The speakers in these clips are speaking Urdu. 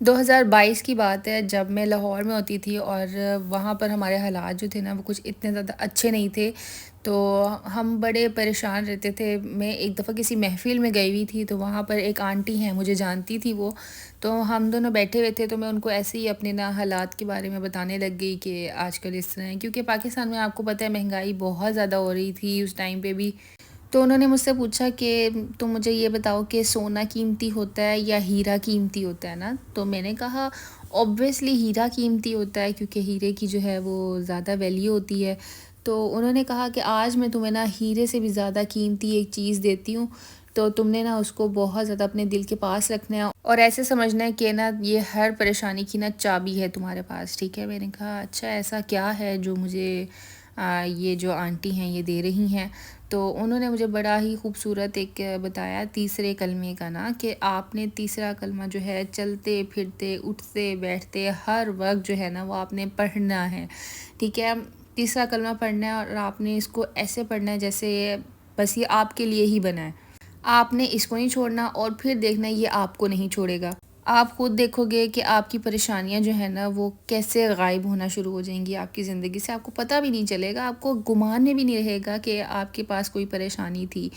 2022 کی بات ہے جب میں لاہور میں ہوتی تھی، اور وہاں پر ہمارے حالات جو تھے نا وہ کچھ اتنے زیادہ اچھے نہیں تھے، تو ہم بڑے پریشان رہتے تھے۔ میں ایک دفعہ کسی محفل میں گئی ہوئی تھی، تو وہاں پر ایک آنٹی ہیں، مجھے جانتی تھی وہ، تو ہم دونوں بیٹھے ہوئے تھے، تو میں ان کو ایسے ہی اپنے نا حالات کے بارے میں بتانے لگ گئی کہ آج کل اس طرح ہے، کیونکہ پاکستان میں آپ کو پتہ ہے مہنگائی بہت زیادہ ہو رہی تھی اس ٹائم پہ بھی۔ تو انہوں نے مجھ سے پوچھا کہ تم مجھے یہ بتاؤ کہ سونا قیمتی ہوتا ہے یا ہیرا قیمتی ہوتا ہے نا؟ تو میں نے کہا اوبویسلی ہیرا قیمتی ہوتا ہے، کیونکہ ہیرے کی جو ہے وہ زیادہ ویلیو ہوتی ہے۔ تو انہوں نے کہا کہ آج میں تمہیں نا ہیرے سے بھی زیادہ قیمتی ایک چیز دیتی ہوں، تو تم نے نا اس کو بہت زیادہ اپنے دل کے پاس رکھنا ہے، اور ایسے سمجھنا ہے کہ نا یہ ہر پریشانی کی نا چابی ہے تمہارے پاس، ٹھیک ہے؟ میں نے کہا اچھا ایسا کیا ہے جو مجھے یہ جو آنٹی ہیں یہ دے رہی ہیں؟ تو انہوں نے مجھے بڑا ہی خوبصورت ایک بتایا تیسرے کلمے کا نا، کہ آپ نے تیسرا کلمہ جو ہے چلتے پھرتے اٹھتے بیٹھتے ہر وقت جو ہے نا وہ آپ نے پڑھنا ہے، ٹھیک ہے؟ تیسرا کلمہ پڑھنا ہے، اور آپ نے اس کو ایسے پڑھنا ہے جیسے بس یہ آپ کے لیے ہی بنا ہے۔ آپ نے اس کو نہیں چھوڑنا، اور پھر دیکھنا یہ آپ کو نہیں چھوڑے گا۔ آپ خود دیکھو گے کہ آپ کی پریشانیاں جو ہیں نا وہ کیسے غائب ہونا شروع ہو جائیں گی آپ کی زندگی سے، آپ کو پتہ بھی نہیں چلے گا، آپ کو گمان میں بھی نہیں رہے گا کہ آپ کے پاس کوئی پریشانی تھی۔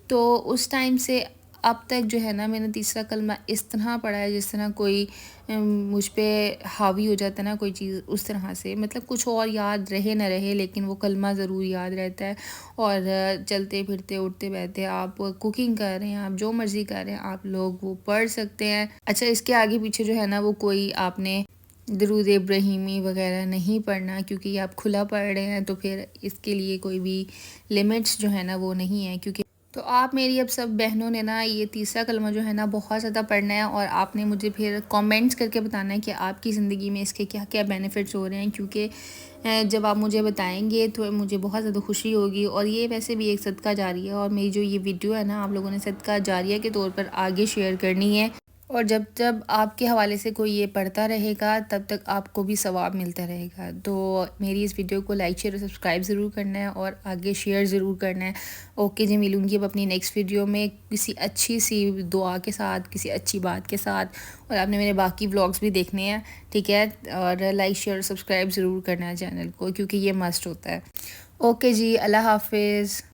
تو اس ٹائم سے اب تک جو ہے نا میں نے تیسرا کلمہ اس طرح پڑھا ہے جس طرح کوئی مجھ پہ حاوی ہو جاتا ہے نا کوئی چیز، اس طرح سے، مطلب کچھ اور یاد رہے نہ رہے لیکن وہ کلمہ ضرور یاد رہتا ہے۔ اور چلتے پھرتے اٹھتے بیٹھتے آپ کوکنگ کر رہے ہیں، آپ جو مرضی کر رہے ہیں، آپ لوگ وہ پڑھ سکتے ہیں۔ اچھا اس کے آگے پیچھے جو ہے نا وہ کوئی آپ نے درود ابراہیمی وغیرہ نہیں پڑھنا، کیونکہ یہ آپ کھلا پڑھ رہے ہیں، تو پھر اس کے لیے کوئی بھی لمٹس جو ہے نا وہ نہیں ہے، کیونکہ تو آپ میری اب سب بہنوں نے نا یہ تیسرا کلمہ جو ہے نا بہت زیادہ پڑھنا ہے، اور آپ نے مجھے پھر کامنٹس کر کے بتانا ہے کہ آپ کی زندگی میں اس کے کیا کیا بینیفٹس ہو رہے ہیں، کیونکہ جب آپ مجھے بتائیں گے تو مجھے بہت زیادہ خوشی ہوگی، اور یہ ویسے بھی ایک صدقہ جاریہ ہے، اور میری جو یہ ویڈیو ہے نا آپ لوگوں نے صدقہ جاریہ کے طور پر آگے شیئر کرنی ہے، اور جب جب آپ کے حوالے سے کوئی یہ پڑھتا رہے گا تب تک آپ کو بھی ثواب ملتا رہے گا۔ تو میری اس ویڈیو کو لائک شیئر اور سبسکرائب ضرور کرنا ہے، اور آگے شیئر ضرور کرنا ہے۔ اوکے جی، ملوں گی اب اپنی نیکسٹ ویڈیو میں کسی اچھی سی دعا کے ساتھ، کسی اچھی بات کے ساتھ، اور آپ نے میرے باقی ولاگس بھی دیکھنے ہیں، ٹھیک ہے؟ اور لائک شیئر اور سبسکرائب ضرور کرنا ہے چینل کو، کیونکہ یہ مسٹ ہوتا ہے۔ اوکے جی، اللہ حافظ۔